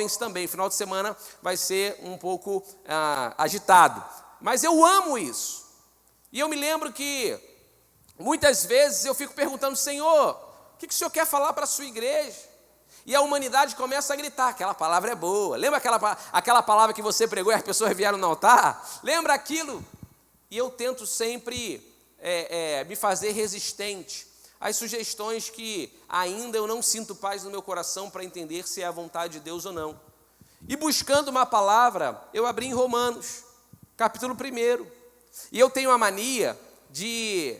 jovens também. Final de semana vai ser um pouco agitado. Mas eu amo isso. E eu me lembro que muitas vezes eu fico perguntando, Senhor, o que o Senhor quer falar para a sua igreja? E a humanidade começa a gritar, aquela palavra é boa. Lembra aquela palavra que você pregou e as pessoas vieram no altar? Lembra aquilo? E eu tento sempre me fazer resistente às sugestões que ainda eu não sinto paz no meu coração para entender se é a vontade de Deus ou não. E buscando uma palavra, eu abri em Romanos, capítulo 1. E eu tenho a mania de,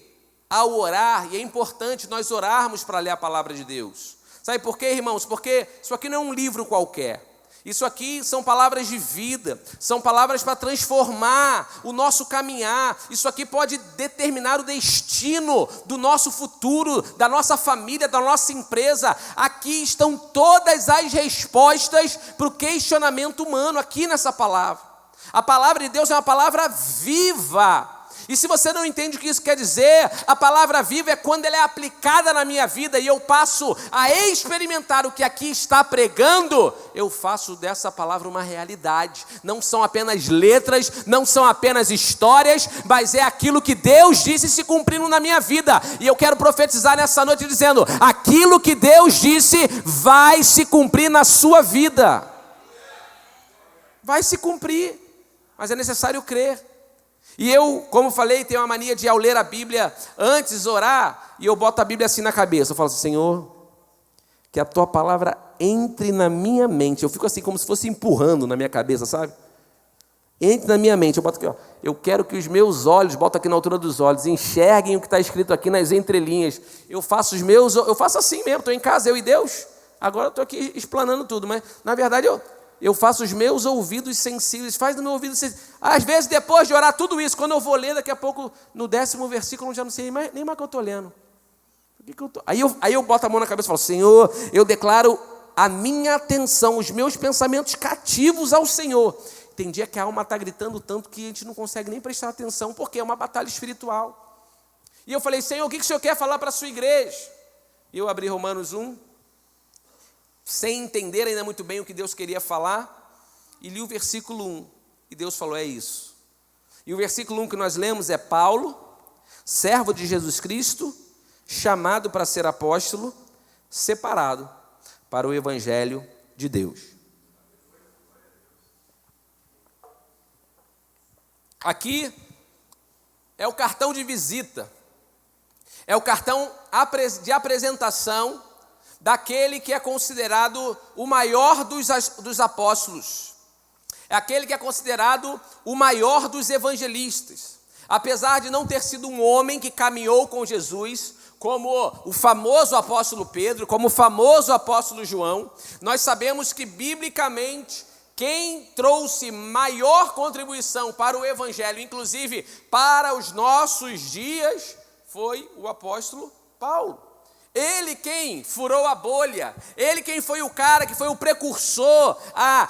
ao orar, e é importante nós orarmos para ler a palavra de Deus. Sabe por quê, irmãos? Porque isso aqui não é um livro qualquer. Isso aqui são palavras de vida, são palavras para transformar o nosso caminhar. Isso aqui pode determinar o destino do nosso futuro, da nossa família, da nossa empresa. Aqui estão todas as respostas para o questionamento humano, aqui nessa palavra. A palavra de Deus é uma palavra viva. E se você não entende o que isso quer dizer, a palavra viva é quando ela é aplicada na minha vida e eu passo a experimentar o que aqui está pregando, eu faço dessa palavra uma realidade. Não são apenas letras, não são apenas histórias, mas é aquilo que Deus disse se cumprindo na minha vida. E eu quero profetizar nessa noite dizendo, aquilo que Deus disse vai se cumprir na sua vida. Vai se cumprir, mas é necessário crer. E eu, como falei, tenho uma mania de, ao ler a Bíblia, antes orar, e eu boto a Bíblia assim na cabeça. Eu falo assim, Senhor, que a Tua palavra entre na minha mente. Eu fico assim, como se fosse empurrando na minha cabeça, sabe? Entre na minha mente. Eu boto aqui, ó. Eu quero que os meus olhos, boto aqui na altura dos olhos, enxerguem o que está escrito aqui nas entrelinhas. Eu faço assim mesmo, estou em casa, eu e Deus. Agora eu estou aqui explanando tudo, mas, na verdade, eu faço os meus ouvidos sensíveis, faz do meu ouvido sensível. Às vezes, depois de orar tudo isso, quando eu vou ler, daqui a pouco, no 10º versículo, eu já não sei nem mais o que eu estou lendo. Aí eu boto a mão na cabeça e falo, Senhor, eu declaro a minha atenção, os meus pensamentos cativos ao Senhor. Tem dia que a alma está gritando tanto que a gente não consegue nem prestar atenção, porque é uma batalha espiritual. E eu falei, Senhor, o que o Senhor quer falar para a sua igreja? E eu abri Romanos 1, sem entender ainda muito bem o que Deus queria falar, e li o versículo 1, e Deus falou, é isso. E o versículo 1 que nós lemos é Paulo, servo de Jesus Cristo, chamado para ser apóstolo, separado para o Evangelho de Deus. Aqui é o cartão de visita, é o cartão de apresentação daquele que é considerado o maior dos apóstolos, é aquele que é considerado o maior dos evangelistas. Apesar de não ter sido um homem que caminhou com Jesus, como o famoso apóstolo Pedro, como o famoso apóstolo João, nós sabemos que, biblicamente, quem trouxe maior contribuição para o evangelho, inclusive para os nossos dias, foi o apóstolo Paulo. Ele quem furou a bolha, ele quem foi o cara que foi o precursor a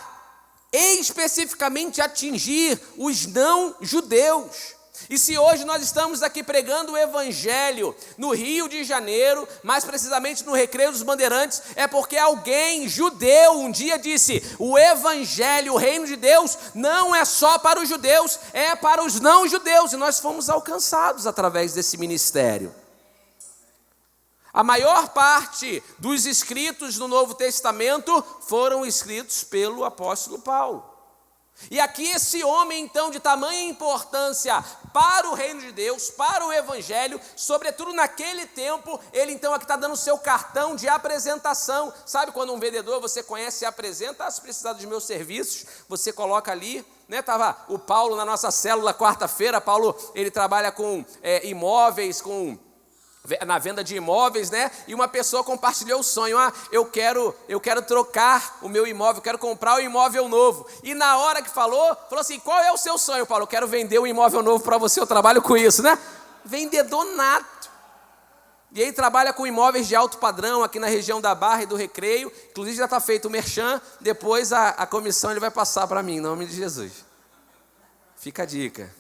especificamente atingir os não-judeus. E se hoje nós estamos aqui pregando o Evangelho no Rio de Janeiro, mais precisamente no Recreio dos Bandeirantes, é porque alguém judeu um dia disse, o Evangelho, o reino de Deus, não é só para os judeus, é para os não-judeus, e nós fomos alcançados através desse ministério. A maior parte dos escritos do Novo Testamento foram escritos pelo apóstolo Paulo. E aqui esse homem, então, de tamanha importância para o reino de Deus, para o evangelho, sobretudo naquele tempo, ele então aqui está dando o seu cartão de apresentação. Sabe quando um vendedor você conhece e apresenta, se precisar dos meus serviços, você coloca ali, né? Estava o Paulo na nossa célula quarta-feira, Paulo, ele trabalha com imóveis, na venda de imóveis, né? E uma pessoa compartilhou o sonho, eu quero trocar o meu imóvel, quero comprar um imóvel novo. E na hora que falou assim, qual é o seu sonho, Paulo? Eu quero vender um imóvel novo para você, eu trabalho com isso, né? Vendedor nato. E ele trabalha com imóveis de alto padrão aqui na região da Barra e do Recreio, inclusive já está feito o merchan, depois a comissão ele vai passar para mim, em nome de Jesus. Fica a dica.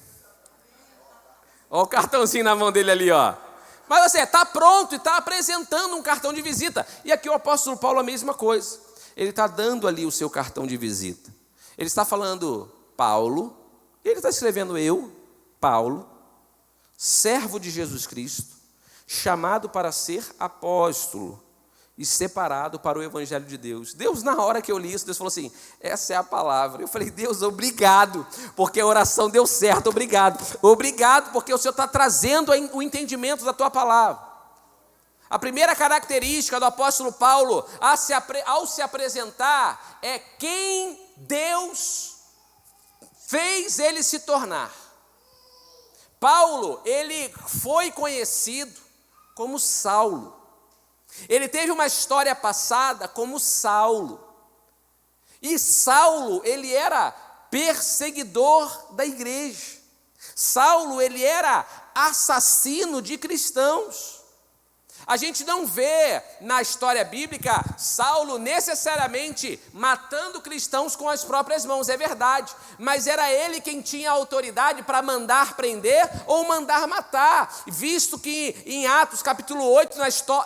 Olha o cartãozinho na mão dele ali, ó. Mas você está pronto e está apresentando um cartão de visita. E aqui o apóstolo Paulo a mesma coisa. ele está dando ali o seu cartão de visita. Ele está falando Paulo, e ele está escrevendo eu, Paulo, servo de Jesus Cristo, chamado para ser apóstolo e separado para o evangelho de Deus. Deus, na hora que eu li isso, Deus falou assim, essa é a palavra. Eu falei, Deus, obrigado, porque a oração deu certo, obrigado. Obrigado, porque o Senhor está trazendo o entendimento da tua palavra. A primeira característica do apóstolo Paulo, ao se apresentar, é quem Deus fez ele se tornar. Paulo, ele foi conhecido como Saulo. Ele teve uma história passada como Saulo. E Saulo, ele era perseguidor da igreja. Saulo, ele era assassino de cristãos. A gente não vê na história bíblica Saulo necessariamente matando cristãos com as próprias mãos, é verdade, mas era ele quem tinha autoridade para mandar prender ou mandar matar, visto que em Atos capítulo 8,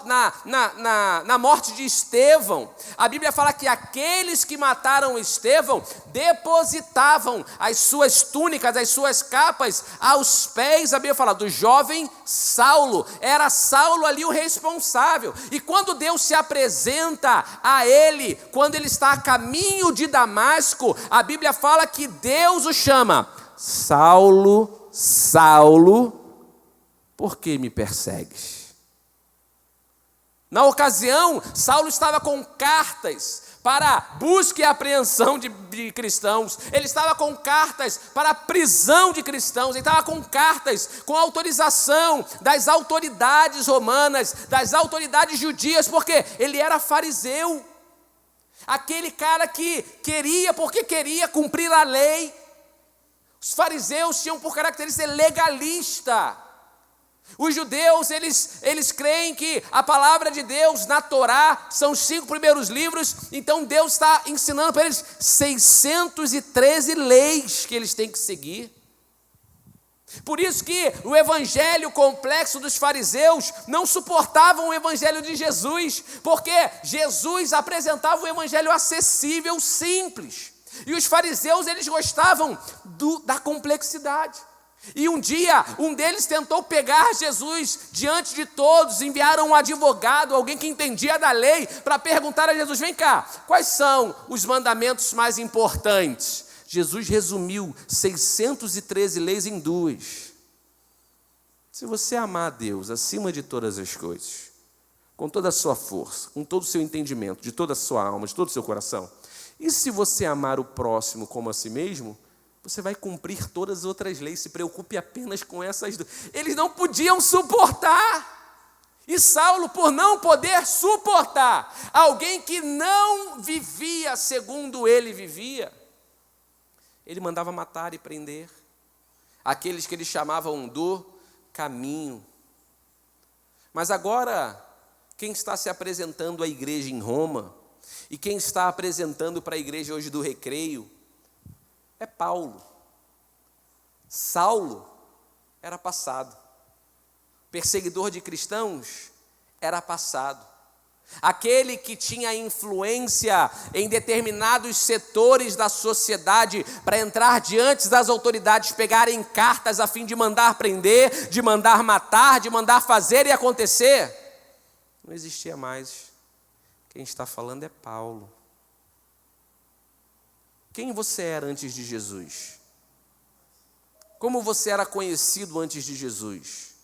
na morte de Estevão, a Bíblia fala que aqueles que mataram Estevão depositavam as suas túnicas, as suas capas aos pés, a Bíblia fala, do jovem Saulo. Era Saulo ali o responsável. E quando Deus se apresenta a ele, quando ele está a caminho de Damasco, a Bíblia fala que Deus o chama: Saulo, Saulo, por que me persegues? Na ocasião, Saulo estava com cartas para busca e apreensão de cristãos, ele estava com cartas para a prisão de cristãos, ele estava com cartas com autorização das autoridades romanas, das autoridades judias, porque ele era fariseu, aquele cara que queria, porque queria cumprir a lei. Os fariseus tinham por característica legalista. Os judeus, eles creem que a palavra de Deus na Torá são os 5 primeiros livros, então Deus está ensinando para eles 613 leis que eles têm que seguir. Por isso que o evangelho complexo dos fariseus não suportavam o evangelho de Jesus, porque Jesus apresentava um evangelho acessível, simples, e os fariseus, eles gostavam da complexidade. E um dia, um deles tentou pegar Jesus diante de todos, enviaram um advogado, alguém que entendia da lei, para perguntar a Jesus: vem cá, quais são os mandamentos mais importantes? Jesus resumiu 613 leis em 2. Se você amar a Deus acima de todas as coisas, com toda a sua força, com todo o seu entendimento, de toda a sua alma, de todo o seu coração, e se você amar o próximo como a si mesmo, você vai cumprir todas as outras leis, se preocupe apenas com essas 2. Eles não podiam suportar. E Saulo, por não poder suportar alguém que não vivia segundo ele vivia, ele mandava matar e prender aqueles que eles chamavam do caminho. Mas agora, quem está se apresentando à igreja em Roma, e quem está apresentando para a igreja hoje do Recreio, é Paulo. Saulo era passado. Perseguidor de cristãos era passado. Aquele que tinha influência em determinados setores da sociedade para entrar diante das autoridades, pegarem cartas a fim de mandar prender, de mandar matar, de mandar fazer e acontecer, não existia mais. Quem está falando é Paulo. Quem você era antes de Jesus? Como você era conhecido antes de Jesus?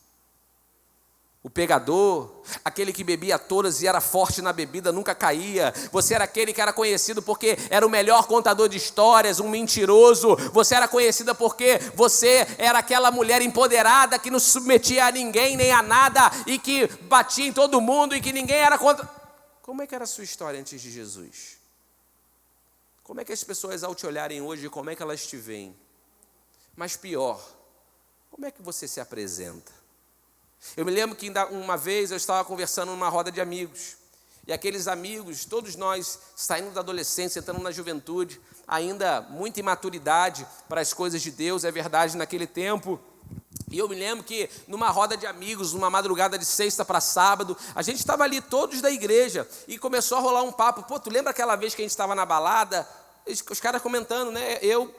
O pegador, aquele que bebia todas e era forte na bebida, nunca caía. Você era aquele que era conhecido porque era o melhor contador de histórias, um mentiroso. Você era conhecida porque você era aquela mulher empoderada que não se submetia a ninguém nem a nada e que batia em todo mundo e que ninguém era contra. Como é que era a sua história antes de Jesus? Como é que as pessoas, ao te olharem hoje, como é que elas te veem? Mas pior, como é que você se apresenta? Eu me lembro que uma vez eu estava conversando numa roda de amigos, e aqueles amigos, todos nós, saindo da adolescência, entrando na juventude, ainda muita imaturidade para as coisas de Deus, é verdade, naquele tempo, E eu me lembro que numa roda de amigos, numa madrugada de sexta para sábado, a gente estava ali todos da igreja e começou a rolar um papo. Pô, tu lembra aquela vez que a gente estava na balada? Os caras comentando, né? Eu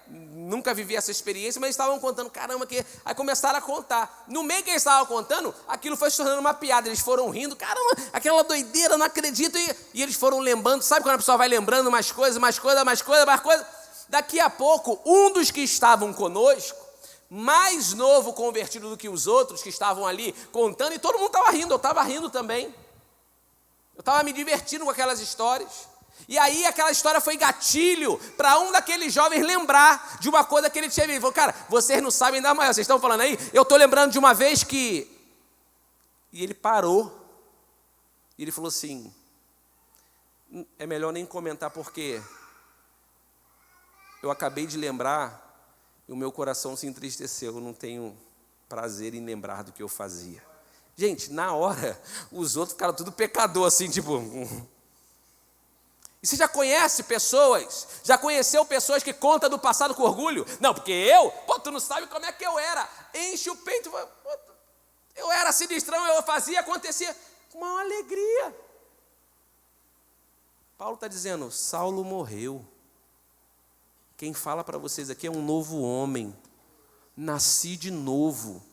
nunca vivi essa experiência, mas eles estavam contando, caramba, que... Aí começaram a contar. No meio que eles estavam contando, aquilo foi se tornando uma piada. Eles foram rindo, caramba, aquela doideira, não acredito. E eles foram lembrando, sabe quando a pessoa vai lembrando mais coisa. Daqui a pouco, um dos que estavam conosco, mais novo convertido do que os outros que estavam ali contando, e todo mundo estava rindo, eu estava rindo também. Eu estava me divertindo com aquelas histórias. E aí aquela história foi gatilho para um daqueles jovens lembrar de uma coisa que ele tinha vivido. Ele falou, cara, vocês não sabem da maior, vocês estão falando aí? Eu estou lembrando de uma vez que... E ele parou. E ele falou assim, é melhor nem comentar porque eu acabei de lembrar e o meu coração se entristeceu, eu não tenho prazer em lembrar do que eu fazia. Gente, na hora, os outros ficaram tudo pecador, assim, tipo... E você já conhece pessoas, já conheceu pessoas que contam do passado com orgulho? Não, porque tu não sabe como é que eu era. Enche o peito, eu era sinistrão, eu fazia, acontecia, com uma alegria. Paulo está dizendo, Saulo morreu. Quem fala para vocês aqui é um novo homem. Nasci de novo.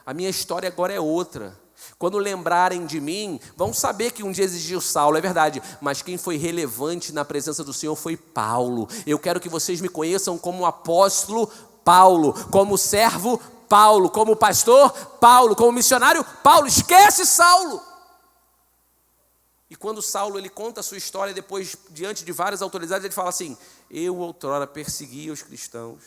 A minha história agora é outra. Quando lembrarem de mim, vão saber que um dia existiu Saulo, é verdade. Mas quem foi relevante na presença do Senhor foi Paulo. Eu quero que vocês me conheçam como apóstolo Paulo, como servo Paulo, como pastor Paulo, como missionário Paulo. Esquece Saulo. E quando Saulo ele conta a sua história, depois, diante de várias autoridades, ele fala assim, eu outrora perseguia os cristãos,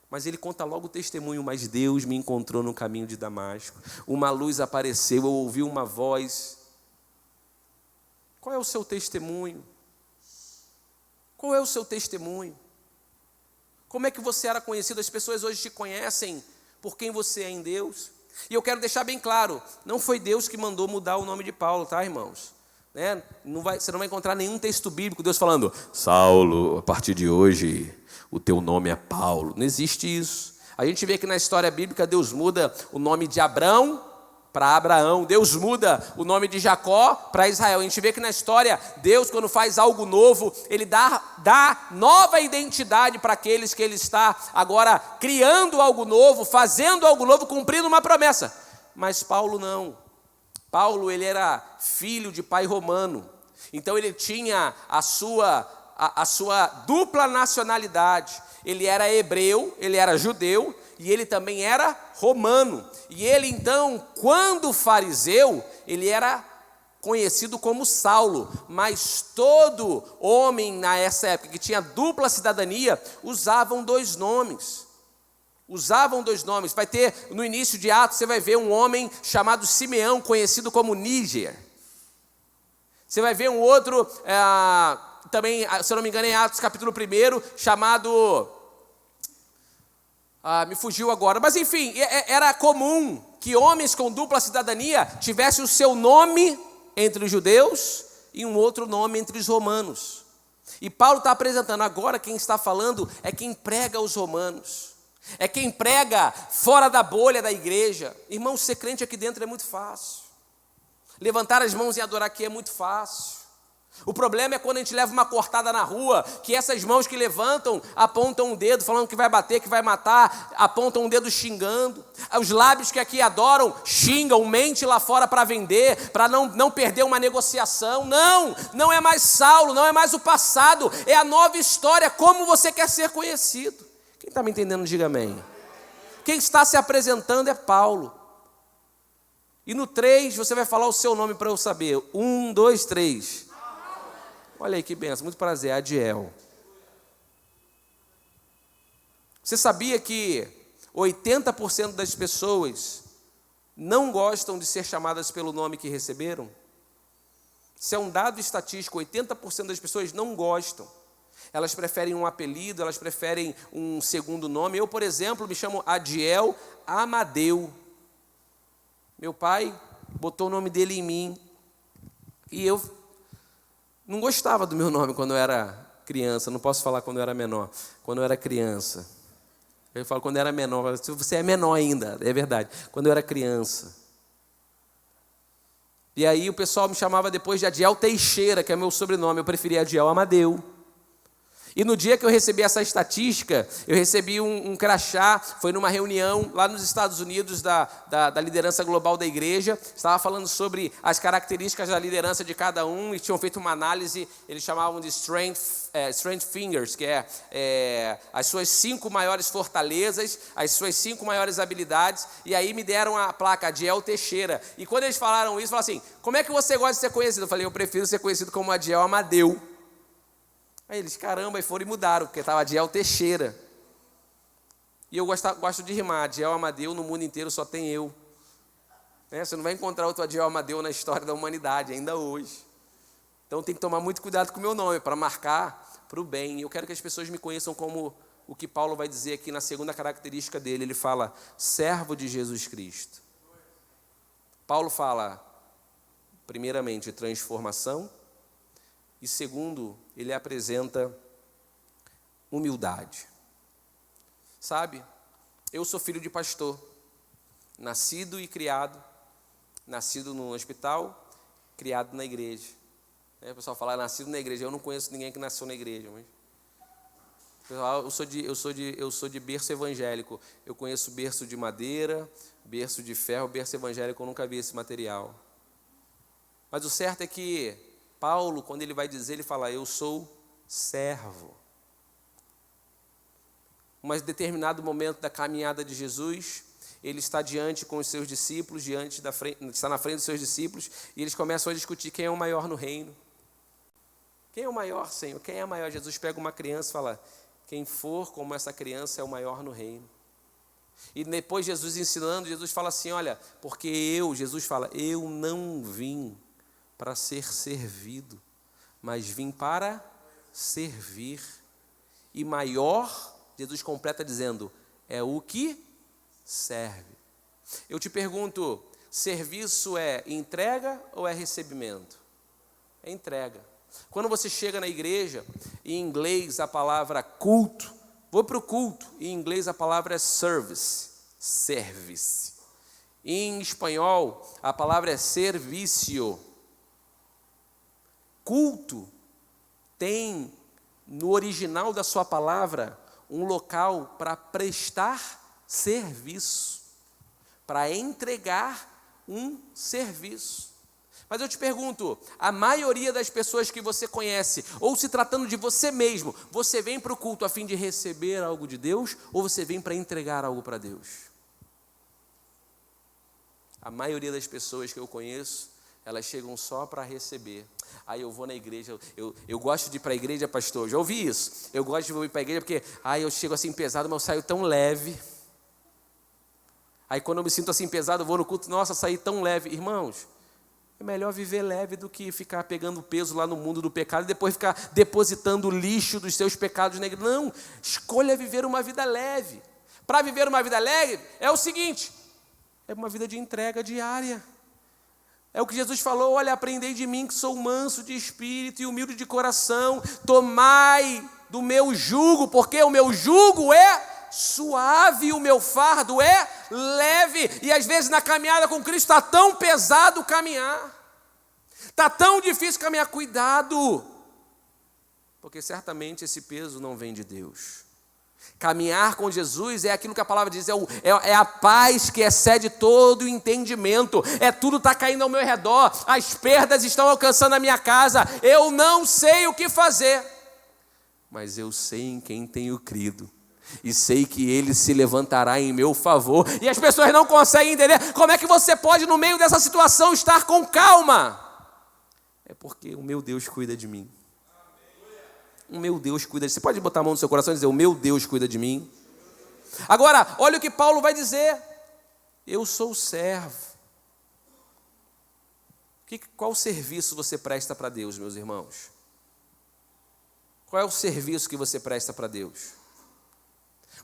mas ele conta logo o testemunho, mas Deus me encontrou no caminho de Damasco, uma luz apareceu, eu ouvi uma voz. Qual é o seu testemunho? Qual é o seu testemunho? Como é que você era conhecido? As pessoas hoje te conhecem por quem você é em Deus. E eu quero deixar bem claro, não foi Deus que mandou mudar o nome de Paulo, tá, irmãos? Você não vai encontrar nenhum texto bíblico, Deus falando, Saulo, a partir de hoje, o teu nome é Paulo. Não existe isso. A gente vê que na história bíblica, Deus muda o nome de Abrão para Abraão. Deus muda o nome de Jacó para Israel. A gente vê que na história, Deus, quando faz algo novo, Ele dá nova identidade para aqueles que Ele está agora criando algo novo, fazendo algo novo, cumprindo uma promessa. Mas Paulo não. Paulo, ele era filho de pai romano, então ele tinha a sua dupla nacionalidade. Ele era hebreu, ele era judeu e ele também era romano. E ele então, quando fariseu, ele era conhecido como Saulo, mas todo homem nessa época que tinha dupla cidadania usavam dois nomes. Vai ter, no início de Atos, você vai ver um homem chamado Simeão, conhecido como Níger. Você vai ver um outro, também, se eu não me engano, em Atos capítulo 1, chamado... me fugiu agora. Mas enfim, era comum que homens com dupla cidadania tivessem o seu nome entre os judeus e um outro nome entre os romanos. E Paulo está apresentando agora, quem está falando é quem prega aos romanos. É quem prega fora da bolha da igreja. Irmão, ser crente aqui dentro é muito fácil. Levantar as mãos e adorar aqui é muito fácil. O problema é quando a gente leva uma cortada na rua, que essas mãos que levantam, apontam um dedo, falando que vai bater, que vai matar, apontam um dedo xingando. Os lábios que aqui adoram, xingam, mente lá fora para vender, para não perder uma negociação. Não é mais Saulo, não é mais o passado, é a nova história, como você quer ser conhecido. Quem está me entendendo, diga amém. Quem está se apresentando é Paulo. E no 3, você vai falar o seu nome para eu saber. 1, 2, 3. Olha aí que benção, muito prazer, Adiel. Você sabia que 80% das pessoas não gostam de ser chamadas pelo nome que receberam? Isso é um dado estatístico, 80% das pessoas não gostam. Elas preferem um apelido, elas preferem um segundo nome. Eu, por exemplo, me chamo Adiel Amadeu. Meu pai botou o nome dele em mim. E eu não gostava do meu nome quando eu era criança. Não posso falar quando eu era menor. Quando eu era criança. Eu falo quando eu era menor, você é menor ainda, é verdade, quando eu era criança. E aí o pessoal me chamava depois de Adiel Teixeira, que é meu sobrenome, eu preferia Adiel Amadeu. E no dia que eu recebi essa estatística, eu recebi um crachá, foi numa reunião lá nos Estados Unidos da liderança global da igreja, estava falando sobre as características da liderança de cada um, e tinham feito uma análise, eles chamavam de Strength Fingers, que é as suas 5 maiores fortalezas, as suas 5 maiores habilidades, e aí me deram a placa Adiel Teixeira. E quando eles falaram isso, falaram assim, como é que você gosta de ser conhecido? Eu falei, eu prefiro ser conhecido como Adiel Amadeu. Aí eles, caramba, e foram e mudaram, porque estava Adiel Teixeira. E eu gosto de rimar, Adiel Amadeu, no mundo inteiro só tem eu. Você não vai encontrar outro Adiel Amadeu na história da humanidade, ainda hoje. Então tem que tomar muito cuidado com o meu nome, para marcar para o bem. Eu quero que as pessoas me conheçam como o que Paulo vai dizer aqui na segunda característica dele. Ele fala, servo de Jesus Cristo. Paulo fala, primeiramente, transformação. E segundo, ele apresenta humildade. Sabe, eu sou filho de pastor, nascido e criado, nascido no hospital, criado na igreja. O pessoal fala, nascido na igreja, eu não conheço ninguém que nasceu na igreja, mas... Pessoal, eu sou de berço evangélico, eu conheço berço de madeira, berço de ferro, berço evangélico, eu nunca vi esse material. Mas o certo é que Paulo, quando ele vai dizer, ele fala, eu sou servo. Mas em determinado momento da caminhada de Jesus, ele está diante com os seus discípulos, está na frente dos seus discípulos, e eles começam a discutir quem é o maior no reino. Quem é o maior, Senhor? Quem é o maior? Jesus pega uma criança e fala, quem for como essa criança é o maior no reino. E depois Jesus ensinando, Jesus fala assim, olha, porque Jesus fala, eu não vim para ser servido, mas vim para servir. E maior, Jesus completa dizendo, é o que serve. Eu te pergunto, serviço é entrega ou é recebimento? É entrega. Quando você chega na igreja, em inglês a palavra culto, vou para o culto, em inglês a palavra é service. Em espanhol, a palavra é servicio. Culto tem, no original da sua palavra, um local para prestar serviço, para entregar um serviço. Mas eu te pergunto, a maioria das pessoas que você conhece, ou se tratando de você mesmo, você vem para o culto a fim de receber algo de Deus, ou você vem para entregar algo para Deus? A maioria das pessoas que eu conheço, elas chegam só para receber. Aí eu vou na igreja, eu gosto de ir para a igreja, pastor, já ouvi isso. Eu gosto de ir para a igreja porque eu chego assim pesado, mas eu saio tão leve. Aí quando eu me sinto assim pesado, eu vou no culto, nossa, saí tão leve. Irmãos, é melhor viver leve do que ficar pegando peso lá no mundo do pecado e depois ficar depositando o lixo dos seus pecados na igreja. Não, escolha viver uma vida leve. Para viver uma vida leve é o seguinte, é uma vida de entrega diária. É o que Jesus falou, olha, aprendei de mim que sou manso de espírito e humilde de coração, tomai do meu jugo, porque o meu jugo é suave e o meu fardo é leve. E às vezes na caminhada com Cristo está tão pesado caminhar, está tão difícil caminhar, cuidado, porque certamente esse peso não vem de Deus. Caminhar com Jesus é aquilo que a palavra diz, é a paz que excede todo o entendimento. Tudo está caindo ao meu redor, as perdas estão alcançando a minha casa, eu não sei o que fazer, mas eu sei em quem tenho crido, e sei que Ele se levantará em meu favor. E as pessoas não conseguem entender como é que você pode, no meio dessa situação, estar com calma. É porque o meu Deus cuida de mim. O meu Deus cuida de mim. Você pode botar a mão no seu coração e dizer, o meu Deus cuida de mim. Agora, olha o que Paulo vai dizer. Eu sou servo. Qual serviço você presta para Deus, meus irmãos? Qual é o serviço que você presta para Deus?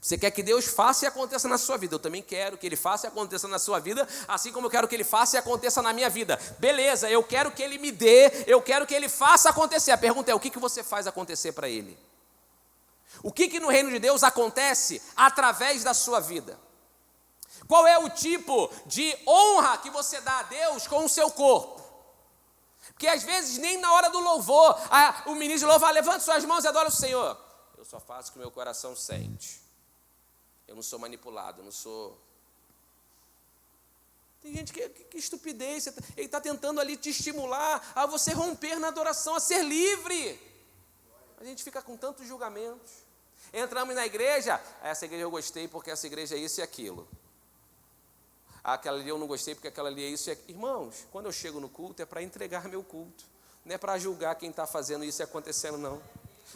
Você quer que Deus faça e aconteça na sua vida. Eu também quero que Ele faça e aconteça na sua vida, assim como eu quero que Ele faça e aconteça na minha vida. Beleza, eu quero que Ele me dê, eu quero que Ele faça acontecer. A pergunta é, o que você faz acontecer para Ele? O que no reino de Deus acontece através da sua vida? Qual é o tipo de honra que você dá a Deus com o seu corpo? Porque às vezes nem na hora do louvor, o ministro louva, levante suas mãos e adora o Senhor. Eu só faço o que o meu coração sente. Eu não sou manipulado, eu não sou... Tem gente que estupidez, ele está tentando ali te estimular a você romper na adoração, a ser livre. A gente fica com tantos julgamentos. Entramos na igreja, essa igreja eu gostei porque essa igreja é isso e aquilo. Aquela ali eu não gostei porque aquela ali é isso e aquilo. Irmãos, quando eu chego no culto é para entregar meu culto. Não é para julgar quem está fazendo isso e acontecendo, não.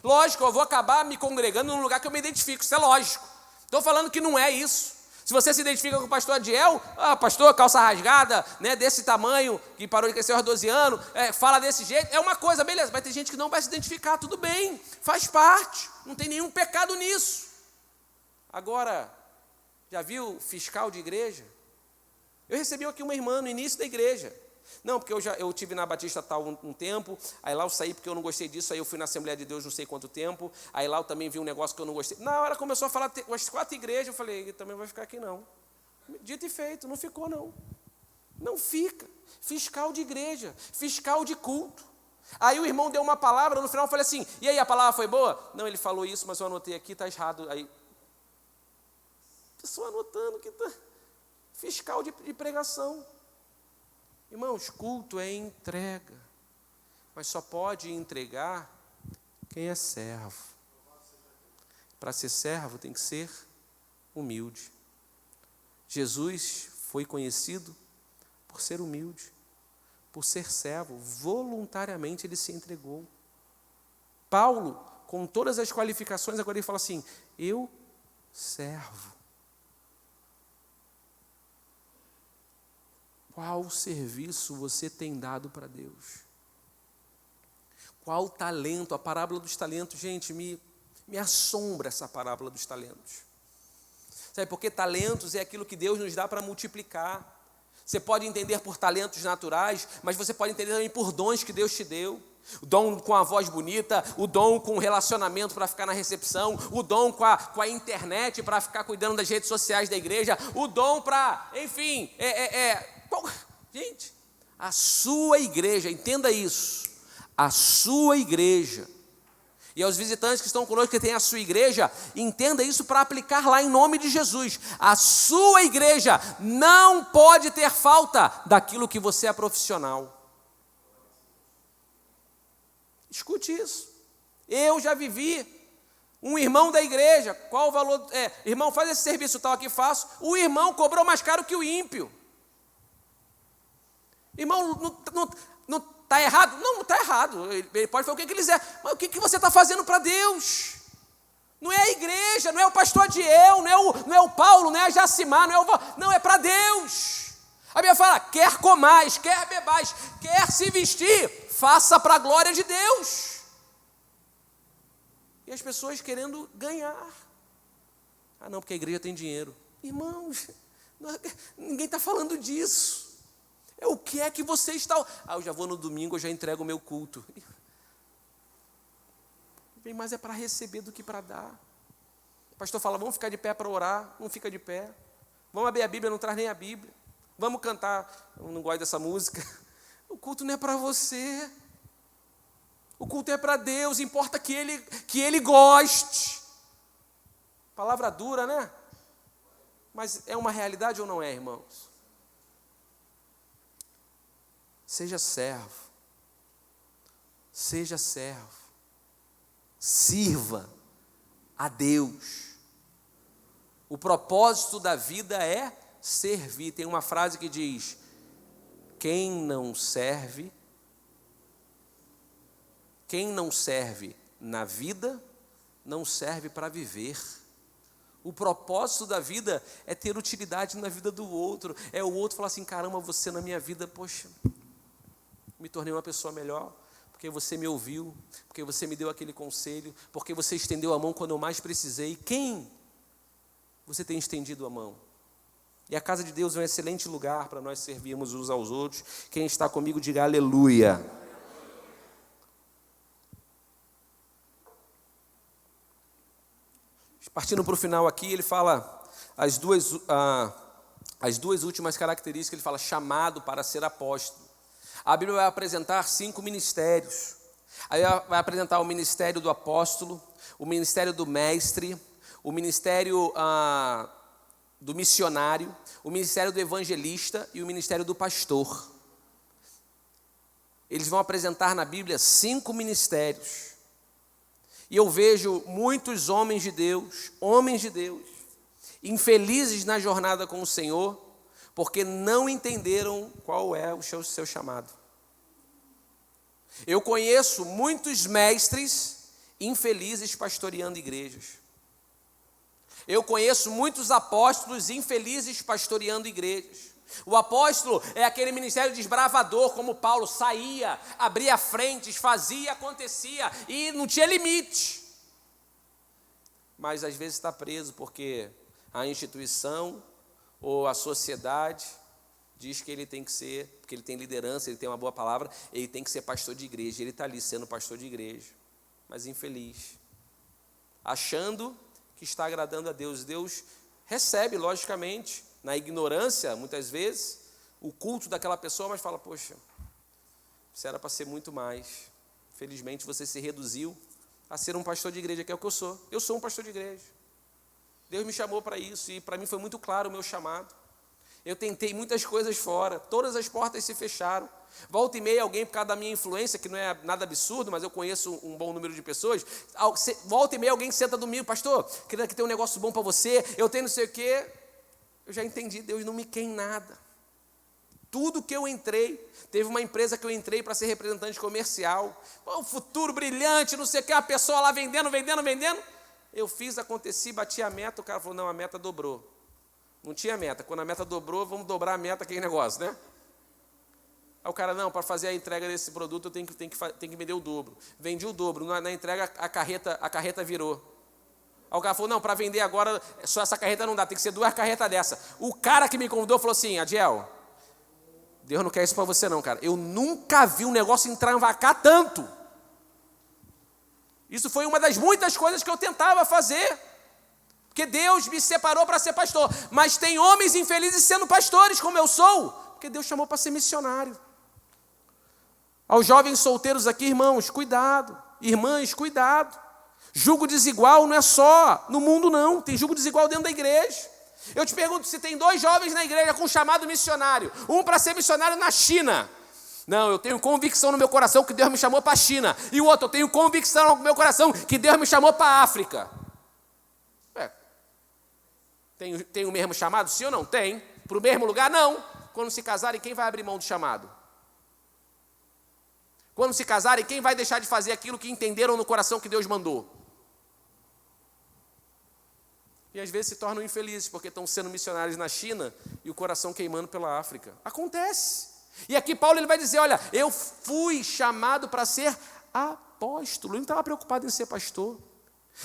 Lógico, eu vou acabar me congregando num lugar que eu me identifico, isso é lógico. Estou falando que não é isso. Se você se identifica com o pastor Adiel, pastor, calça rasgada, né, desse tamanho, que parou de crescer aos 12 anos, fala desse jeito, é uma coisa, beleza, vai ter gente que não vai se identificar, tudo bem, faz parte, não tem nenhum pecado nisso. Agora, já viu fiscal de igreja? Eu recebi aqui uma irmã no início da igreja. Não, porque eu tive na Batista tal um tempo, aí lá eu saí porque eu não gostei disso, aí eu fui na Assembleia de Deus não sei quanto tempo, aí lá eu também vi um negócio que eu não gostei. Na hora começou a falar umas 4 igrejas, eu falei, ele também não vai ficar aqui não. Dito e feito, não ficou não. Não fica. Fiscal de igreja, fiscal de culto. Aí o irmão deu uma palavra, no final eu falei assim, e aí, a palavra foi boa? Não, ele falou isso, mas eu anotei aqui, está errado. Aí, pessoa anotando que está... Fiscal de pregação. Irmãos, culto é entrega, mas só pode entregar quem é servo. Para ser servo tem que ser humilde. Jesus foi conhecido por ser humilde, por ser servo, voluntariamente ele se entregou. Paulo, com todas as qualificações, agora ele fala assim, eu servo. Qual serviço você tem dado para Deus? Qual talento? A parábola dos talentos, gente, me assombra essa parábola dos talentos. Sabe, porque talentos é aquilo que Deus nos dá para multiplicar. Você pode entender por talentos naturais, mas você pode entender também por dons que Deus te deu. O dom com a voz bonita, o dom com relacionamento para ficar na recepção, o dom com a internet para ficar cuidando das redes sociais da igreja, o dom para, enfim, gente, a sua igreja, entenda isso, a sua igreja, e aos visitantes que estão conosco que têm a sua igreja, entenda isso para aplicar lá em nome de Jesus. A sua igreja não pode ter falta daquilo que você é profissional. Escute isso. Eu já vivi um irmão da igreja, qual o valor? Irmão, faz esse serviço tal aqui, faço. O irmão cobrou mais caro que o ímpio. Irmão, não está errado? Não está errado. Ele pode fazer o que ele quiser. Mas o que você está fazendo para Deus? Não é a igreja, não é o pastor Adiel, não é o Paulo, não é a Jacimar, não, é para Deus. A Bíblia fala, quer comais, quer bebais, quer se vestir, faça para a glória de Deus. E as pessoas querendo ganhar. Não, porque a igreja tem dinheiro. Irmãos, ninguém está falando disso. É o que é que você está... eu já vou no domingo, eu já entrego o meu culto. Bem, mas é para receber do que para dar. O pastor fala, vamos ficar de pé para orar, não fica de pé. Vamos abrir a Bíblia, não traz nem a Bíblia. Vamos cantar, eu não gosto dessa música. O culto não é para você. O culto é para Deus, importa que Ele goste. Palavra dura, né? Mas é uma realidade ou não é, irmãos? Seja servo. Seja servo. Sirva a Deus. O propósito da vida é servir. Tem uma frase que diz, quem não serve na vida, não serve para viver. O propósito da vida é ter utilidade na vida do outro. É o outro falar assim, caramba, você na minha vida, poxa, me tornei uma pessoa melhor, porque você me ouviu, porque você me deu aquele conselho, porque você estendeu a mão quando eu mais precisei. Quem você tem estendido a mão? E a casa de Deus é um excelente lugar para nós servirmos uns aos outros. Quem está comigo, diga aleluia. Partindo para o final aqui, ele fala as duas últimas características, ele fala chamado para ser apóstolo. A Bíblia vai apresentar 5 ministérios. Aí vai apresentar o ministério do apóstolo, o ministério do mestre, o ministério do missionário, o ministério do evangelista e o ministério do pastor. Eles vão apresentar na Bíblia 5 ministérios. E eu vejo muitos homens de Deus, infelizes na jornada com o Senhor, porque não entenderam qual é o seu chamado. Eu conheço muitos mestres infelizes pastoreando igrejas. Eu conheço muitos apóstolos infelizes pastoreando igrejas. O apóstolo é aquele ministério desbravador, como Paulo, saía, abria frentes, fazia, acontecia e não tinha limite. Mas às vezes está preso porque a instituição ou a sociedade diz que ele tem que ser, porque ele tem liderança, ele tem uma boa palavra, ele tem que ser pastor de igreja. Ele está ali sendo pastor de igreja, mas infeliz, achando que está agradando a Deus. Deus recebe, logicamente, na ignorância, muitas vezes, o culto daquela pessoa, mas fala, poxa, você era para ser muito mais. Felizmente você se reduziu a ser um pastor de igreja, que é o que eu sou. Eu sou um pastor de igreja. Deus me chamou para isso e para mim foi muito claro o meu chamado. Eu tentei muitas coisas fora, todas as portas se fecharam. Volta e meia alguém, por causa da minha influência, que não é nada absurdo, mas eu conheço um bom número de pessoas, volta e meia alguém senta domingo, pastor, queria que tenha um negócio bom para você, eu tenho não sei o quê. Eu já entendi, Deus não me quer em nada. Tudo que eu entrei, teve uma empresa que eu entrei para ser representante comercial, um futuro brilhante, não sei o que, uma pessoa lá vendendo, eu fiz, aconteci, bati a meta, o cara falou, não, a meta dobrou. Não tinha meta, quando a meta dobrou, vamos dobrar a meta, aquele negócio, né? Aí o cara, não, para fazer a entrega desse produto, eu tenho que vender o dobro. Vendi o dobro, na entrega a carreta virou. Aí o cara falou, não, para vender agora, só essa carreta não dá, tem que ser 2 carretas dessa. O cara que me convidou falou assim, Adiel, Deus não quer isso para você não, cara. Eu nunca vi um negócio entramvacar tanto. Isso foi uma das muitas coisas que eu tentava fazer. Porque Deus me separou para ser pastor. Mas tem homens infelizes sendo pastores, como eu sou, porque Deus chamou para ser missionário. Aos jovens solteiros aqui, irmãos, cuidado. Irmãs, cuidado. Jugo desigual não é só no mundo, não. Tem jugo desigual dentro da igreja. Eu te pergunto, se tem 2 jovens na igreja com chamado missionário, um para ser missionário na China. Não, eu tenho convicção no meu coração que Deus me chamou para a China. E o outro, eu tenho convicção no meu coração que Deus me chamou para a África. Tem o mesmo chamado? Sim ou não? Tem. Para o mesmo lugar? Não. Quando se casarem, quem vai abrir mão do chamado? Quando se casarem, quem vai deixar de fazer aquilo que entenderam no coração que Deus mandou? E às vezes se tornam infelizes, porque estão sendo missionários na China e o coração queimando pela África. Acontece. E aqui Paulo ele vai dizer, olha, eu fui chamado para ser apóstolo. Ele não estava preocupado em ser pastor.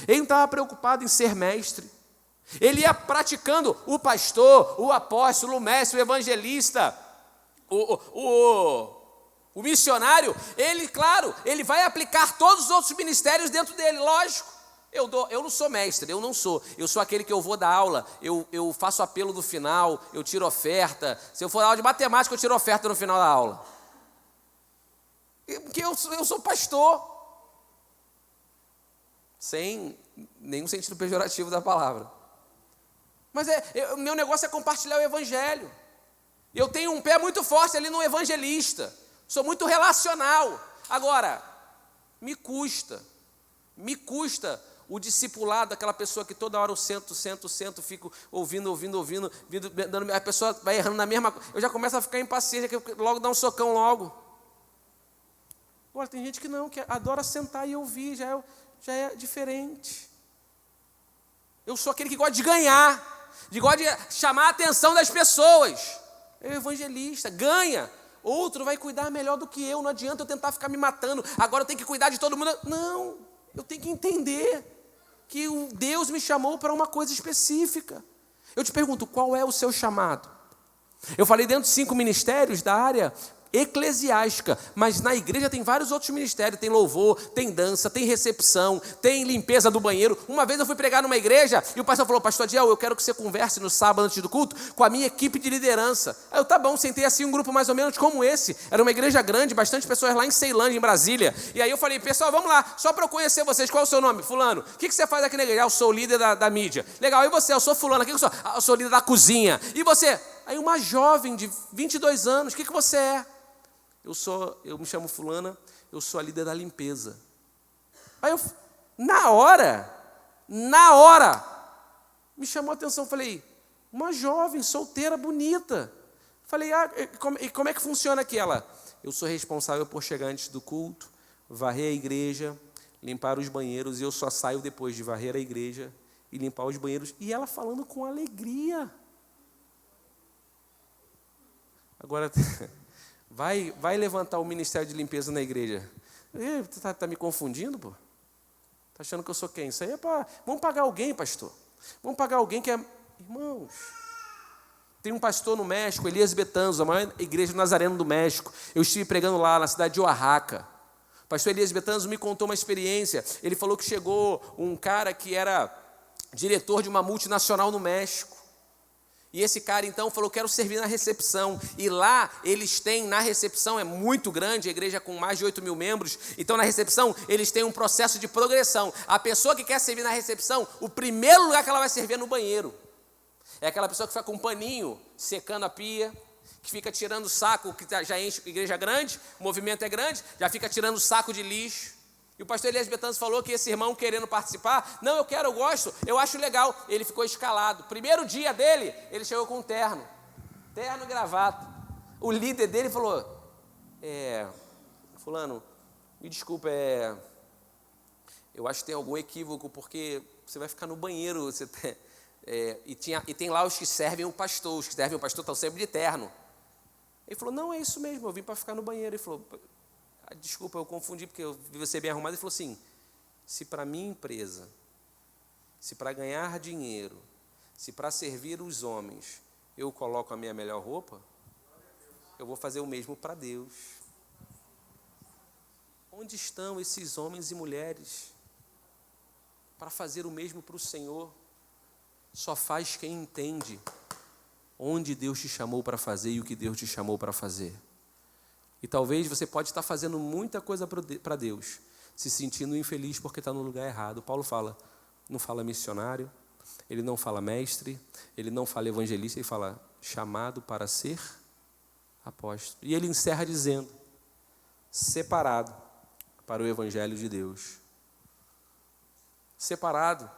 Ele não estava preocupado em ser mestre. Ele ia praticando o pastor, o apóstolo, o mestre, o evangelista, o missionário. Ele, claro, ele vai aplicar todos os outros ministérios dentro dele, lógico. Eu não sou mestre, eu sou aquele que eu vou dar aula, eu faço apelo do final, eu tiro oferta. Se eu for dar aula de matemática, eu tiro oferta no final da aula. Porque eu sou pastor. Sem nenhum sentido pejorativo da palavra. Mas o meu negócio é compartilhar o evangelho. Eu tenho um pé muito forte ali no evangelista. Sou muito relacional. Agora, me custa o discipulado daquela pessoa que toda hora eu sento, fico ouvindo, a pessoa vai errando na mesma coisa. Eu já começo a ficar impaciente, logo dá um socão logo. Agora, tem gente que não, que adora sentar e ouvir, já é diferente. Eu sou aquele que gosta de ganhar, gosta de chamar a atenção das pessoas. É o evangelista, ganha. Outro vai cuidar melhor do que eu, não adianta eu tentar ficar me matando, agora eu tenho que cuidar de todo mundo. Não, eu tenho que entender que Deus me chamou para uma coisa específica. Eu te pergunto, qual é o seu chamado? Eu falei dentro de 5 ministérios da área eclesiástica, mas na igreja tem vários outros ministérios, tem louvor, tem dança, tem recepção, tem limpeza do banheiro. Uma vez eu fui pregar numa igreja e o pastor falou: pastor Adiel, eu quero que você converse no sábado antes do culto com a minha equipe de liderança. Aí eu, tá bom, sentei assim um grupo mais ou menos como esse, era uma igreja grande, bastante pessoas lá em Ceilândia, em Brasília, e aí eu falei: pessoal, vamos lá, só para eu conhecer vocês, qual é o seu nome? Fulano. O que você faz aqui na igreja? Eu sou o líder da mídia. Legal, e você? Eu sou fulano. O que eu sou? Eu sou líder da cozinha. E você? Aí uma jovem de 22 anos, o que você é? Eu me chamo fulana, eu sou a líder da limpeza. Aí eu, na hora, me chamou a atenção, falei: uma jovem, solteira, bonita. Falei: e como é que funciona aqui? Ela: eu sou responsável por chegar antes do culto, varrer a igreja, limpar os banheiros, e eu só saio depois de varrer a igreja e limpar os banheiros. E ela falando com alegria. Agora... Vai levantar o ministério de limpeza na igreja. Você está me confundindo, pô? Está achando que eu sou quem? Isso aí é para... Vamos pagar alguém, pastor. Vamos pagar alguém que é... Irmãos, tem um pastor no México, Elias Betanzo, a maior igreja do Nazareno do México. Eu estive pregando lá na cidade de Oaxaca. O pastor Elias Betanzo me contou uma experiência. Ele falou que chegou um cara que era diretor de uma multinacional no México. E esse cara então falou: quero servir na recepção. E lá eles têm, na recepção, é muito grande, a igreja com mais de 8.000 membros. Então na recepção eles têm um processo de progressão. A pessoa que quer servir na recepção, o primeiro lugar que ela vai servir é no banheiro. É aquela pessoa que fica com um paninho secando a pia, que fica tirando o saco, que já enche a igreja grande, o movimento é grande, já fica tirando o saco de lixo. E o pastor Elias Betanzo falou que esse irmão, querendo participar: não, eu quero, eu gosto, eu acho legal. Ele ficou escalado. Primeiro dia dele, ele chegou com um terno e gravata. O líder dele falou: fulano, me desculpa, eu acho que tem algum equívoco, porque você vai ficar no banheiro. E tem lá os que servem o pastor. Os que servem o pastor estão sempre de terno. Ele falou: não, é isso mesmo, eu vim para ficar no banheiro. Ele falou: desculpa, eu confundi, porque eu vi você bem arrumado. Ele falou assim: se para minha empresa, se para ganhar dinheiro, se para servir os homens, eu coloco a minha melhor roupa, eu vou fazer o mesmo para Deus. Onde estão esses homens e mulheres para fazer o mesmo para o Senhor? Só faz quem entende onde Deus te chamou para fazer e o que Deus te chamou para fazer. E talvez você pode estar fazendo muita coisa para Deus, se sentindo infeliz porque está no lugar errado. Paulo fala, não fala missionário, ele não fala mestre, ele não fala evangelista, ele fala chamado para ser apóstolo. E ele encerra dizendo: separado para o evangelho de Deus. Separado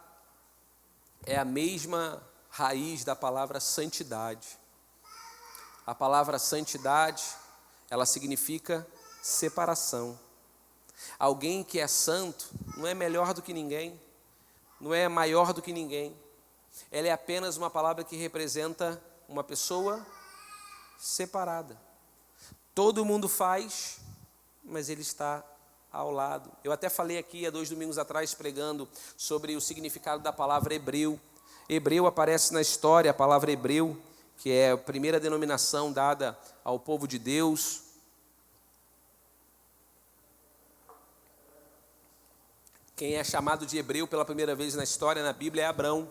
é a mesma raiz da palavra santidade. A palavra santidade, ela significa separação. Alguém que é santo não é melhor do que ninguém, não é maior do que ninguém. Ela é apenas uma palavra que representa uma pessoa separada. Todo mundo faz, mas ele está ao lado. Eu até falei aqui há 2 domingos atrás, pregando sobre o significado da palavra hebreu. Hebreu aparece na história, a palavra hebreu, que é a primeira denominação dada ao povo de Deus. Quem é chamado de hebreu pela primeira vez na história, na Bíblia, é Abrão.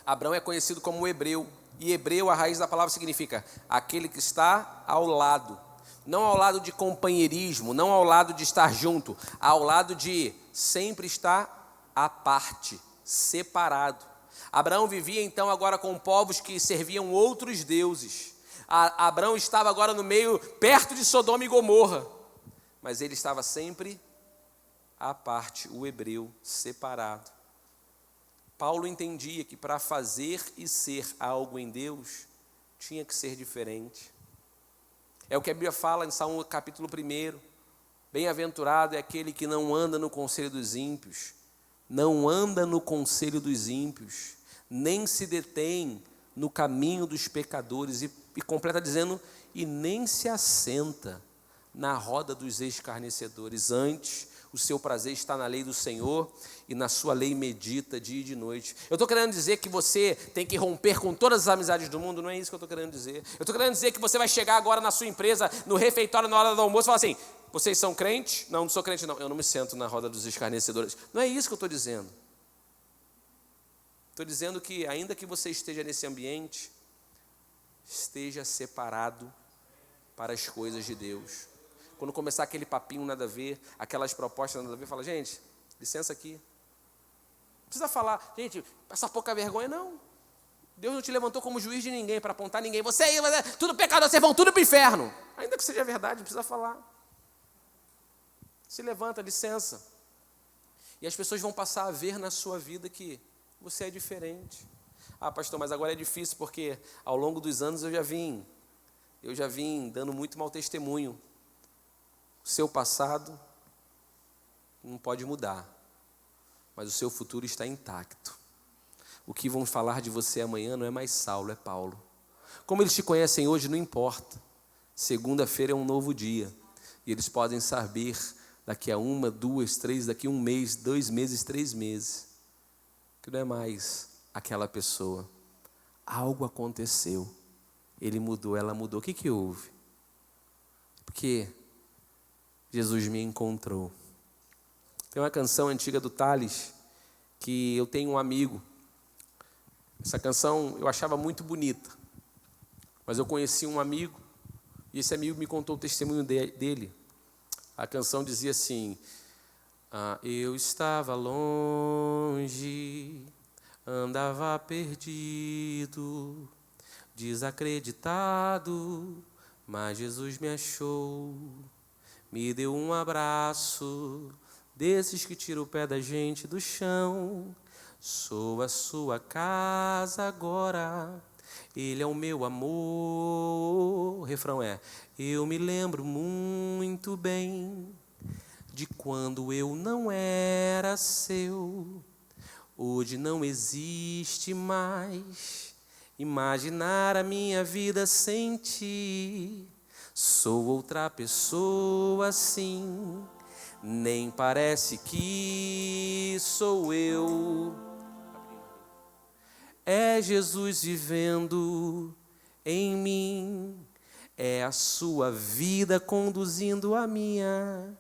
Abrão é conhecido como hebreu. E hebreu, a raiz da palavra significa aquele que está ao lado. Não ao lado de companheirismo, não ao lado de estar junto, ao lado de sempre estar à parte, separado. Abraão vivia então agora com povos que serviam outros deuses. Abraão estava agora no meio, perto de Sodoma e Gomorra, mas ele estava sempre à parte, o hebreu separado. Paulo entendia que para fazer e ser algo em Deus, tinha que ser diferente. É o que a Bíblia fala em Salmo capítulo 1. Bem-aventurado é aquele que não anda no conselho dos ímpios, não anda no conselho dos ímpios, nem se detém no caminho dos pecadores, e completa dizendo, e nem se assenta na roda dos escarnecedores. Antes, o seu prazer está na lei do Senhor e na sua lei medita dia e de noite. Eu estou querendo dizer que você tem que romper com todas as amizades do mundo? Não é isso que eu estou querendo dizer. Eu estou querendo dizer que você vai chegar agora na sua empresa, no refeitório, na hora do almoço, e falar assim: vocês são crentes? Não, não sou crente não. Eu não me sento na roda dos escarnecedores. Não é isso que eu estou dizendo. Estou dizendo que ainda que você esteja nesse ambiente, esteja separado para as coisas de Deus. Quando começar aquele papinho nada a ver, aquelas propostas nada a ver, fala: gente, licença aqui. Não precisa falar: gente, essa pouca vergonha, não. Deus não te levantou como juiz de ninguém, para apontar ninguém. Você aí, tudo pecador, vocês vão tudo para o inferno. Ainda que seja verdade, não precisa falar. Se levanta, licença. E as pessoas vão passar a ver na sua vida que você é diferente. Ah, pastor, mas agora é difícil porque ao longo dos anos eu já vim dando muito mau testemunho. O seu passado não pode mudar, mas o seu futuro está intacto. O que vão falar de você amanhã não é mais Saulo, é Paulo. Como eles te conhecem hoje, não importa. Segunda-feira é um novo dia. E eles podem saber daqui a 1, 2, 3, daqui a 1 mês, 2 meses, 3 meses, que não é mais aquela pessoa. Algo aconteceu. Ele mudou, ela mudou. O que houve? Porque Jesus me encontrou. Tem uma canção antiga do Tales, que eu tenho um amigo. Essa canção eu achava muito bonita, mas eu conheci um amigo, e esse amigo me contou o testemunho dele. A canção dizia assim: eu estava longe, andava perdido, desacreditado, mas Jesus me achou. Me deu um abraço, desses que tira o pé da gente do chão. Sou a sua casa agora, Ele é o meu amor. O refrão é: eu me lembro muito bem de quando eu não era seu. Hoje não existe mais imaginar a minha vida sem ti. Sou outra pessoa assim, nem parece que sou eu. É Jesus vivendo em mim, é a sua vida conduzindo a minha.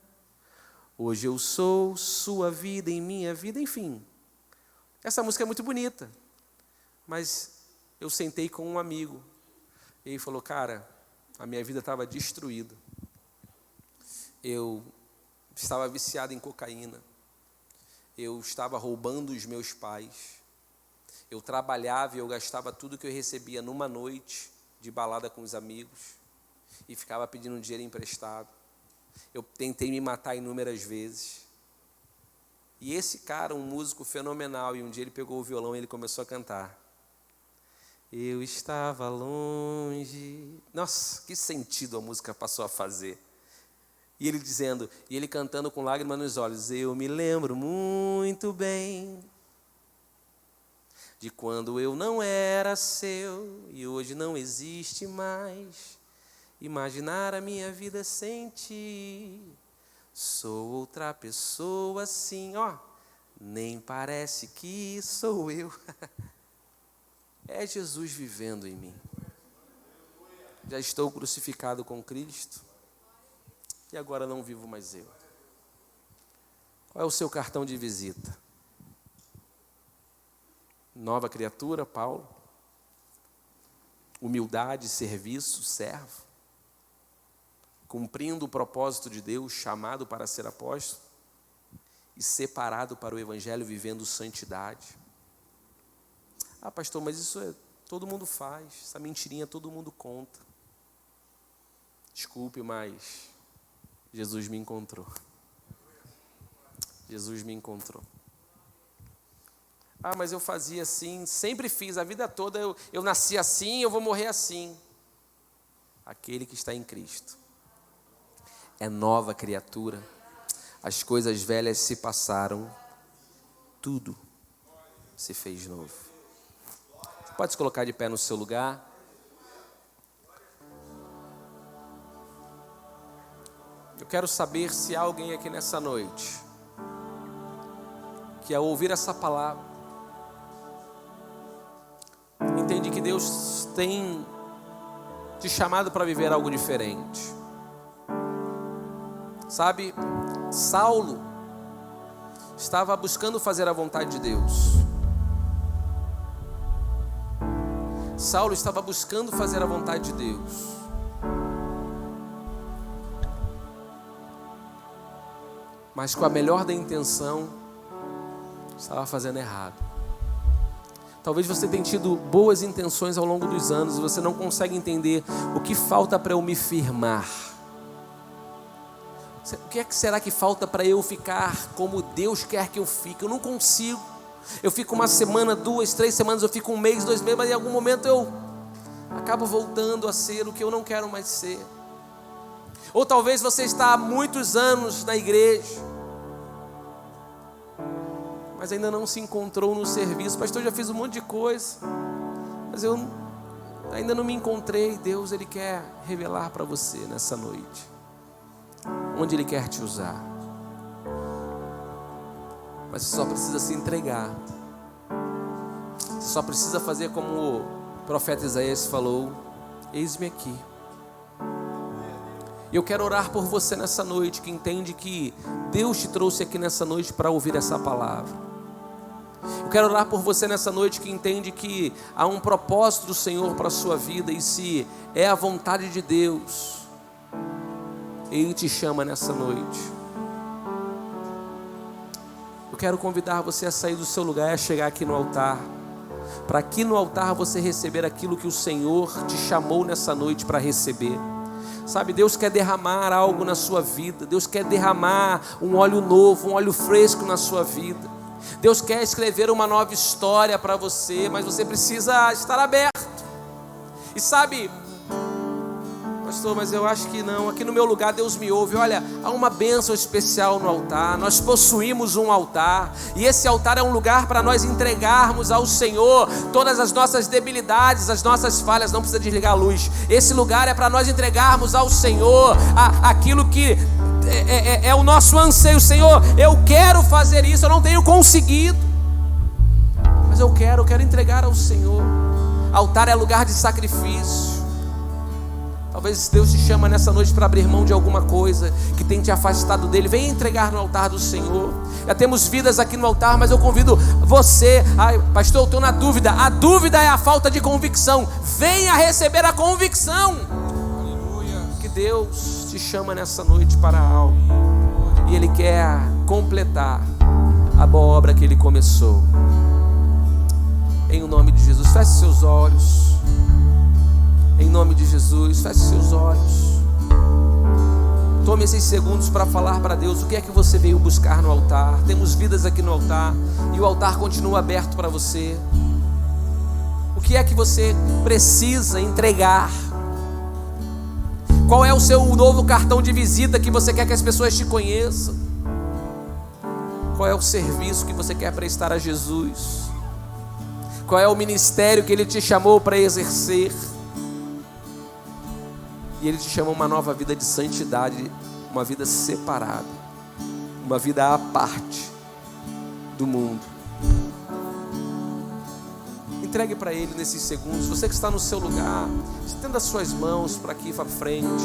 Hoje eu sou sua vida em minha vida, enfim. Essa música é muito bonita, mas eu sentei com um amigo, e ele falou: cara, a minha vida estava destruída. Eu estava viciado em cocaína. Eu estava roubando os meus pais. Eu trabalhava e eu gastava tudo que eu recebia numa noite de balada com os amigos. E ficava pedindo dinheiro emprestado. Eu tentei me matar inúmeras vezes. E esse cara, um músico fenomenal, e um dia ele pegou o violão e ele começou a cantar. Eu estava longe. Nossa, que sentido a música passou a fazer. E ele dizendo, e ele cantando com lágrimas nos olhos: eu me lembro muito bem de quando eu não era seu e hoje não existe mais imaginar a minha vida sem ti. Sou outra pessoa assim, nem parece que sou eu. É Jesus vivendo em mim. Já estou crucificado com Cristo e agora não vivo mais eu. Qual é o seu cartão de visita? Nova criatura, Paulo. Humildade, serviço, servo. Cumprindo o propósito de Deus, chamado para ser apóstolo. E separado para o Evangelho, vivendo santidade. Ah, pastor, mas isso todo mundo faz. Essa mentirinha todo mundo conta. Desculpe, mas Jesus me encontrou. Jesus me encontrou. Ah, mas eu fazia assim, sempre fiz, a vida toda eu nasci assim, eu vou morrer assim. Aquele que está em Cristo é nova criatura. As coisas velhas se passaram, tudo se fez novo. Pode se colocar de pé no seu lugar. Eu quero saber se há alguém aqui nessa noite que, ao ouvir essa palavra, entende que Deus tem te chamado para viver algo diferente. Sabe, Saulo estava buscando fazer a vontade de Deus. Saulo estava buscando fazer a vontade de Deus. Mas com a melhor da intenção, estava fazendo errado. Talvez você tenha tido boas intenções ao longo dos anos e você não consegue entender o que falta para eu me firmar. O que é que será que falta para eu ficar como Deus quer que eu fique? Eu não consigo. Eu fico uma semana, 2, 3 semanas, eu fico um mês, 2 meses, mas em algum momento eu acabo voltando a ser o que eu não quero mais ser. Ou talvez você está há muitos anos na igreja, mas ainda não se encontrou no serviço. Pastor, eu já fiz um monte de coisa, mas eu ainda não me encontrei. Deus, Ele quer revelar para você nessa noite onde Ele quer te usar. Mas você só precisa se entregar. Você só precisa fazer como o profeta Isaías falou: eis-me aqui. E eu quero orar por você nessa noite, que entende que Deus te trouxe aqui nessa noite para ouvir essa palavra. Eu quero orar por você nessa noite, que entende que há um propósito do Senhor para a sua vida, e se é a vontade de Deus, Ele te chama nessa noite. Eu quero convidar você a sair do seu lugar e a chegar aqui no altar, para aqui no altar você receber aquilo que o Senhor te chamou nessa noite para receber. Sabe, Deus quer derramar algo na sua vida. Deus quer derramar um óleo novo, um óleo fresco na sua vida. Deus quer escrever uma nova história para você, mas você precisa estar aberto. E sabe, pastor, mas eu acho que não, aqui no meu lugar Deus me ouve. Olha, há uma bênção especial no altar. Nós possuímos um altar, e esse altar é um lugar para nós entregarmos ao Senhor todas as nossas debilidades, as nossas falhas. Não precisa desligar a luz. Esse lugar é para nós entregarmos ao Senhor aquilo que é o nosso anseio. Senhor, eu quero fazer isso, eu não tenho conseguido, mas eu quero entregar ao Senhor. Altar é lugar de sacrifício. Talvez Deus te chama nessa noite para abrir mão de alguma coisa que tem te afastado dele. Venha entregar no altar do Senhor. Já temos vidas aqui no altar, mas eu convido você. Ai, pastor, eu estou na dúvida. A dúvida é a falta de convicção. Venha receber a convicção. Aleluia. Que Deus te chama nessa noite para algo, e Ele quer completar a boa obra que Ele começou. Em nome de Jesus, feche seus olhos. Em nome de Jesus, feche seus olhos. Tome esses segundos para falar para Deus o que é que você veio buscar no altar. Temos vidas aqui no altar, e o altar continua aberto para você. O que é que você precisa entregar? Qual é o seu novo cartão de visita que você quer que as pessoas te conheçam? Qual é o serviço que você quer prestar a Jesus? Qual é o ministério que Ele te chamou para exercer? E Ele te chama uma nova vida de santidade, uma vida separada, uma vida à parte do mundo. Entregue para Ele nesses segundos. Você que está no seu lugar, estenda as suas mãos para aqui, para frente.